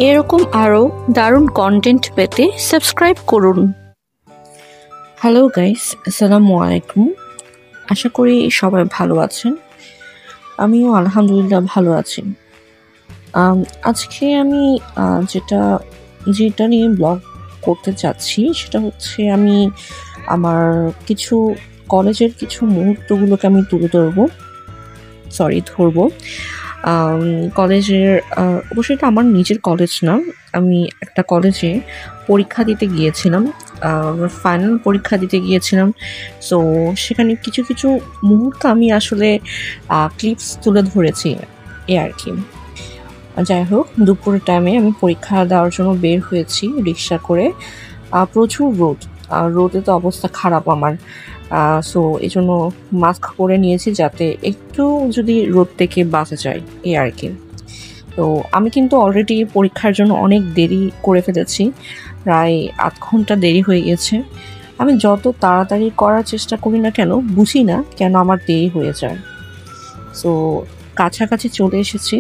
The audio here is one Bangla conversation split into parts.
এরকম আরও দারুণ কন্টেন্ট পেতে সাবস্ক্রাইব করুন। হ্যালো গাইস, আসসালামু আলাইকুম। আশা করি সবাই ভালো আছেন। আমিও আলহামদুলিল্লাহ ভালো আছি। আজকে আমি যেটা যেটা নিয়ে ব্লগ করতে চাচ্ছি সেটা হচ্ছে আমি আমার কিছু কলেজের কিছু মুহূর্তগুলোকে আমি তুলে ধরবো। কলেজের অবশ্যই এটা আমার নিজের কলেজ না। আমি একটা কলেজে পরীক্ষা দিতে গিয়েছিলাম। ফাইনাল পরীক্ষা দিতে গিয়েছিলাম। সো সেখানে কিছু, কিছু মুহূর্ত আমি আসলে ক্লিপস তুলে ধরেছি আরকি। যাই হোক, দুপুরের টাইমে আমি পরীক্ষা দেওয়ার জন্য বের হয়েছি রিক্সা করে। প্রচুর রোদ। রোদে তো অবস্থা খারাপ আমার। সো এজন্য মাস্ক পরে নিয়েছি যাতে একটু যদি রোদ থেকে বাঁচা যায় আরকি। তো আমি কিন্তু অলরেডি পরীক্ষার জন্য অনেক দেরি করে ফেলেছি। প্রায় ৮ ঘন্টা দেরি হয়ে গেছে। আমি যত তাড়াতাড়ি করার চেষ্টা করি না কেন, বুঝি না কেন আমার দেরি হয়ে যায়। সো কাছাকাছি চলে এসেছি।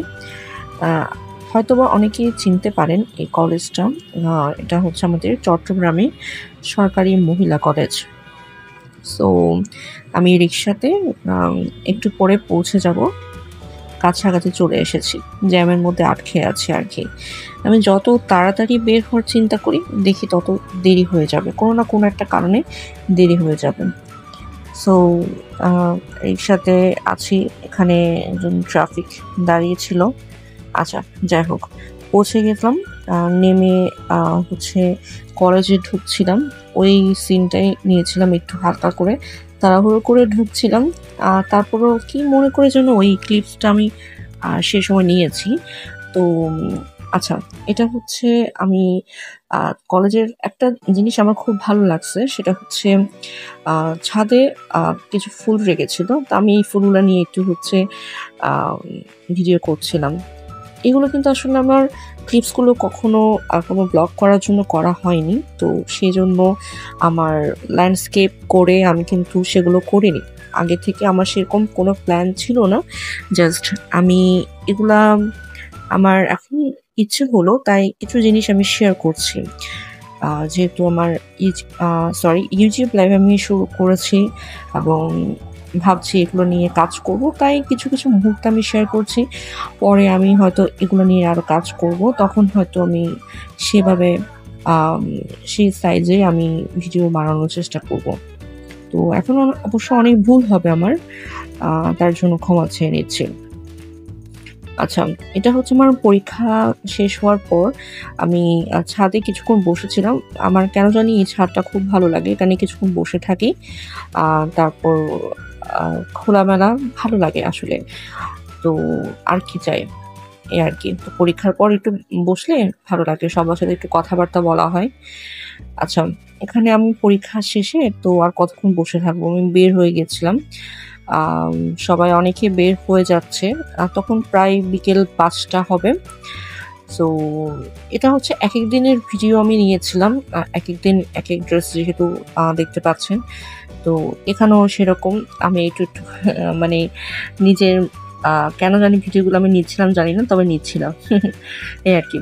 হয়তোবা অনেকেই চিনতে পারেন এই কলেজটা। এটা হচ্ছে আমাদের চট্টগ্রামে সরকারি মহিলা কলেজ। সো আমি রিক্সাতে একটু পরে পৌঁছে যাব। কাছাকাছি চলে এসেছি। জ্যামের মধ্যে আটকে আছি আরকি। আমি যত তাড়াতাড়ি বের হওয়ার চিন্তা করি, দেখি তত দেরি হয়ে যাবে। কোনো না কোনো একটা কারণে দেরি হয়ে যাবে। সো রিক্সাতে আছি। এখানে একজন ট্রাফিক দাঁড়িয়ে ছিল। আচ্ছা, যাই হোক, পৌঁছে গেলাম। নেমে হচ্ছে কলেজে ঢুকছিলাম। ওই সিনটাই নিয়েছিলাম একটু হালকা করে। তাড়াহুড়ো করে ঢুকছিলাম। তারপরও কি মনে করে যেন ওই ক্লিপসটা আমি সে সময় নিয়েছি। তো আচ্ছা, এটা হচ্ছে আমি কলেজের একটা জিনিস আমার খুব ভালো লাগছে। সেটা হচ্ছে ছাদে কিছু ফুল রেখেছিল। তো আমি এই ফুলগুলা নিয়ে একটু হচ্ছে ভিডিও করছিলাম। এগুলো কিন্তু আসলে আমার ক্লিপসগুলো কখনো কোনো ব্লগ করার জন্য করা হয়নি। তো সেজন্য আমার ল্যান্ডস্কেপ করে আমি কিন্তু সেগুলো করিনি। আগে থেকে আমার সেরকম কোনো প্ল্যান ছিল না। জাস্ট আমি এগুলা আমার এখন ইচ্ছে হলো তাই কিছু জিনিস আমি শেয়ার করছি। যেহেতু আমার ইউটিউব লাইভ আমি শুরু করেছি এবং ভাবছি এগুলো নিয়ে কাজ করব, তাই কিছু, কিছু মুহূর্ত আমি শেয়ার করছি। পরে আমি হয়তো এগুলো নিয়ে আরও কাজ করব। তখন হয়তো আমি সেভাবে আম সেই সাইজে আমি ভিডিও বানানোর চেষ্টা করব। তো এখন অবশ্য অনেক ভুল হবে আমার। তার জন্য ক্ষমা চেয়ে নিচ্ছি। আচ্ছা, এটা হচ্ছে আমার পরীক্ষা শেষ হওয়ার পর আমি ছাদে কিছুক্ষণ বসেছিলাম। আমার কেন জানি এই ছাদটা খুব ভালো লাগে। এখানে কিছুক্ষণ বসে থাকি। তারপর খোলামেলা ভালো লাগে আসলে। তো আর কি চাই? এই আরকি। তো পরীক্ষার পর একটু বসলে ভালো লাগে। সবার সাথে একটু কথাবার্তা বলা হয়। আচ্ছা, এখানে আমি পরীক্ষা শেষে তো আর কতক্ষণ বসে থাকবো? আমি বের হয়ে গেছিলাম। আম সবাই অনেকে বের হয়ে যাচ্ছে। তখন প্রায় বিকেল ৫টা হবে। সো এটা হচ্ছে একেক দিনের ভিডিও আমি নিয়েছিলাম। একেক দিন একেক ড্রেস যেহেতু দেখতে পাচ্ছেন। তো এখানেও সেরকম আমি একটু, একটু মানে নিজের কেন জানি ভিডিওগুলো আমি নিচ্ছিলাম জানি না, তবে নিচ্ছিলাম। এই আরকি।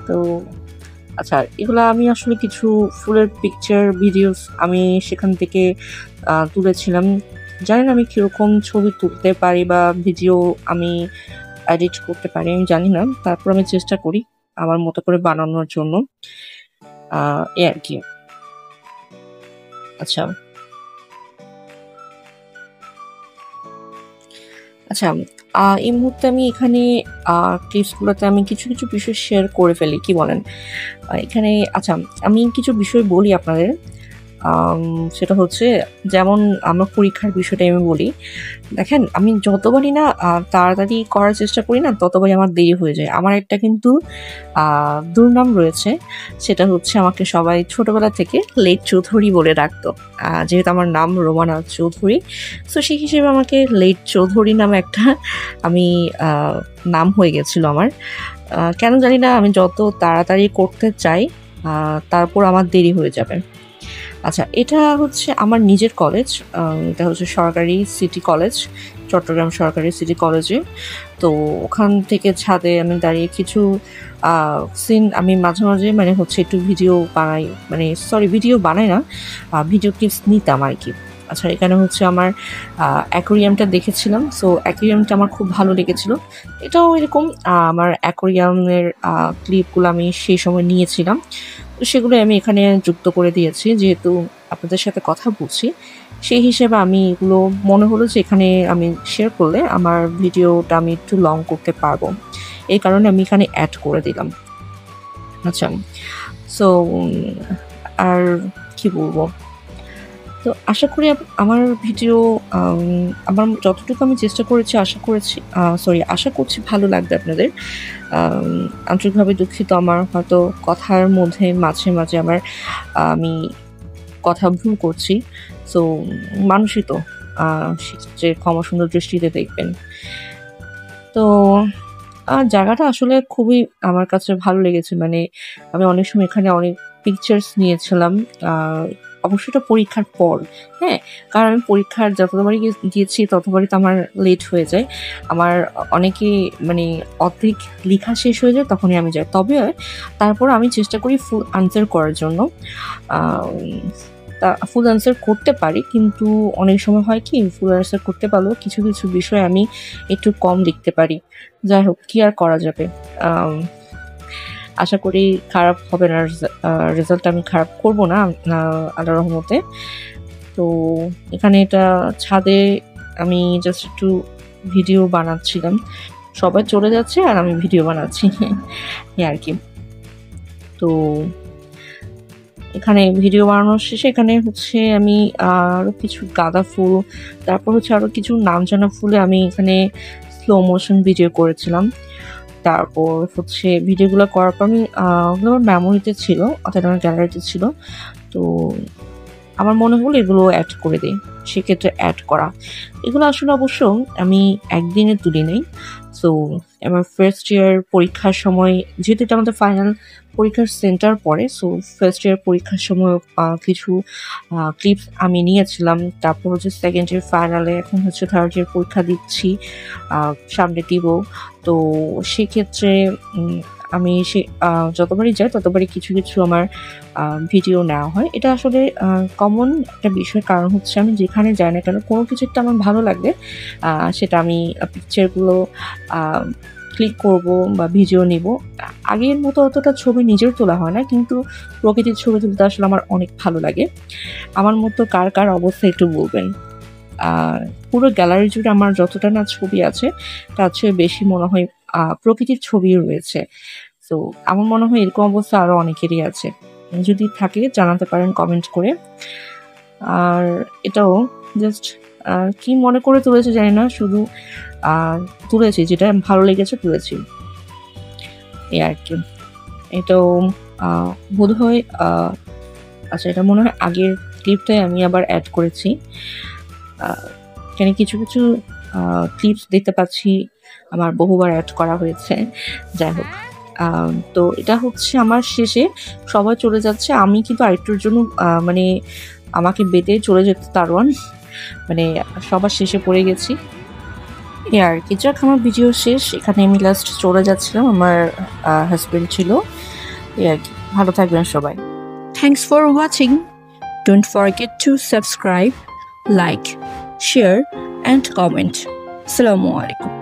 তো আচ্ছা, এগুলা আমি আসলে কিছু ফুলের পিকচার, ভিডিওস আমি সেখান থেকে তুলেছিলাম। জানি না আমি কিরকম ছবি তুলতে পারি বা ভিডিও আমি এডিট করতে পারি, আমি জানি না। তারপর আমি চেষ্টা করি আমার মতো করে বানানোর জন্য। এই আরকি। আচ্ছা, আচ্ছা, এই মুহূর্তে আমি এখানে ক্লিপসগুলোতে আমি কিছু, কিছু বিষয় শেয়ার করে ফেলি। কি বলেন? এখানে আচ্ছা, আমি কিছু বিষয় বলি আপনাদের। আম সেটা হচ্ছে যেমন আমার পরীক্ষার বিষয়টাই আমি বলি। দেখেন, আমি যতবারই না তাড়াতাড়ি করার চেষ্টা করি না, ততবারই আমার দেরি হয়ে যায়। আমার একটা কিন্তু আ দুর্নাম রয়েছে। সেটা হচ্ছে আমাকে সবাই ছোটবেলা থেকে লেট চৌধুরী বলে ডাকতো। যেহেতু আমার নাম রোমানা চৌধুরী। সো সেই হিসেবে আমাকে লেট চৌধুরী নামে একটা আমি আ নাম হয়ে গেছিল আমার। কেন জানি না আমি যত তাড়াতাড়ি করতে চাই, তারপর আমার দেরি হয়ে যাবে। আচ্ছা, এটা হচ্ছে আমার নিজের কলেজ। এটা হচ্ছে সরকারি সিটি কলেজ, চট্টগ্রাম সরকারি সিটি কলেজে। তো ওখান থেকে ছাদে আমি দাঁড়িয়ে কিছু সিন আমি মাঝে মাঝে মানে হচ্ছে একটু ভিডিও বানাই, মানে সরি ভিডিও বানাই না, ভিডিও ক্লিপস নিতাম আর কি। আচ্ছা, এখানে হচ্ছে আমার অ্যাকোরিয়ামটা দেখেছিলাম, সো অ্যাকোরিয়ামটা আমার খুব ভালো লেগেছিল। এটাও এরকম আমার অ্যাকোরিয়ামের ক্লিপগুলো আমি সেই সময় নিয়েছিলাম, তো সেগুলো আমি এখানে যুক্ত করে দিয়েছি। যেহেতু আপনাদের সাথে কথা বলছি, সেই হিসেবে আমি এগুলো মনে হলো যে এখানে আমি শেয়ার করলে আমার ভিডিওটা আমি একটু লং করতে পারবো, এই কারণে আমি এখানে অ্যাড করে দিলাম। আচ্ছা, সো আর কি বলবো, তো আশা করি আমার ভিডিও আমার যতটুকু আমি চেষ্টা করেছি আশা করছি ভালো লাগবে আপনাদের। আন্তরিকভাবে দুঃখিত, আমার হয়তো কথার মধ্যে মাঝে মাঝে আমি কথা ভুল করছি। সো মানুষই তো, সেক্ষেত্রে ক্ষমা সুন্দর দৃষ্টিতে দেখবেন। তো জায়গাটা আসলে খুবই আমার কাছে ভালো লেগেছে। মানে আমি অনেক সময় এখানে অনেক পিকচার্স নিয়েছিলাম। অবশ্যই এটা পরীক্ষার পর, হ্যাঁ? কারণ আমি পরীক্ষার যতবারই গিয়েছি ততবারই তো আমার লেট হয়ে যায়। আমার অনেকেই মানে অর্ধেক লিখা শেষ হয়ে যায় তখনই আমি যাই। তবে তারপর আমি চেষ্টা করি ফুল আনসার করার জন্য। ফুল আনসার করতে পারি, কিন্তু অনেক সময় হয় কি ফুল আনসার করতে পারলেও কিছু কিছু বিষয় আমি একটু কম লিখতে পারি। যাই হোক, কি আর করা যাবে। আশা করি খারাপ হবে না, রেজাল্ট আমি খারাপ করব না আল্লাহর রহমতে। তো এখানে এটা ছাদে আমি জাস্ট একটু ভিডিও বানাচ্ছিলাম, সবাই চলে যাচ্ছে আর আমি ভিডিও বানাচ্ছি এই আর কি। তো এখানে ভিডিও বানানোর শেষে এখানে হচ্ছে আমি আরও কিছু গাঁদা ফুল, তারপর হচ্ছে আরও কিছু নাম জানা ফুলে আমি এখানে স্লো মোশন ভিডিও করেছিলাম। তারপর হচ্ছে ভিডিওগুলো করার পর আমি ওগুলো আমার মেমোরিতে ছিল, অর্থাৎ আমার গ্যালারিতে ছিল। তো আমার মনে হলো এগুলো অ্যাড করে দিই, সেক্ষেত্রে অ্যাড করা। এগুলো আসলে অবশ্য আমি একদিনে তুলি নেই। সো আমার ফার্স্ট ইয়ার পরীক্ষার সময়, যেহেতু এটা আমাদের ফাইনাল পরীক্ষার সেন্টার পড়ে, সো ফার্স্ট ইয়ার পরীক্ষার সময় কিছু ক্লিপস আমি নিয়েছিলাম। তারপর হচ্ছে সেকেন্ড ইয়ার ফাইনালে, এখন হচ্ছে থার্ড ইয়ার পরীক্ষা দিচ্ছি, সামনে দিব। তো সেক্ষেত্রে আমি যতবারই যাই ততবারই কিছু কিছু আমার ভিডিও নেওয়া হয়। এটা আসলে কমন একটা বিষয়, কারণ হচ্ছে আমি যেখানে যাই না কেন কোনো কিছু একটা আমার ভালো লাগলে সেটা আমি পিকচারগুলো ক্লিক করব বা ভিডিও নিব। আগের মতো অতটা ছবি নিজের তোলা হয় না, কিন্তু প্রকৃতির ছবি তুলতে আসলে আমার অনেক ভালো লাগে। আমার মতো কার কার অবস্থা একটু বলবেন। পুরো গ্যালারি জুড়ে আমার যতটা না ছবি আছে তার চেয়ে বেশি মনে হয় প্রকৃতির ছবি রয়েছে। তো আমার মনে হয় এরকম অবস্থা আরও অনেকেরই আছে। যদি থাকে জানাতে পারেন কমেন্ট করে। আর এটাও জাস্ট কি মনে করে তুলেছি জানি না, শুধু তুলেছি, যেটা ভালো লেগেছে তুলেছি, এই আর কি। এটাও বোধহয় আচ্ছা, এটা মনে হয় আগের ক্লিপটাই আমি আবার অ্যাড করেছি। এখানে কিছু কিছু ক্লিপস দেখতে পাচ্ছি আমার বহুবার অ্যাড করা হয়েছে। যাই হোক, তো এটা হচ্ছে আমার শেষে, সবাই চলে যাচ্ছে, আমি কিন্তু আরেকটুর জন্য মানে আমাকে বেঁধে চলে যেতে দারোয়ান, মানে সবার শেষে পড়ে গেছি এই আর কি। যাক, আমার ভিডিও শেষ, এখানে আমি লাস্ট চলে যাচ্ছিলাম, আমার হাজবেন্ড ছিল এই আর কি। ভালো থাকবেন সবাই। Thanks for watching. Don't forget to subscribe, like, share and comment. Assalamu alaikum.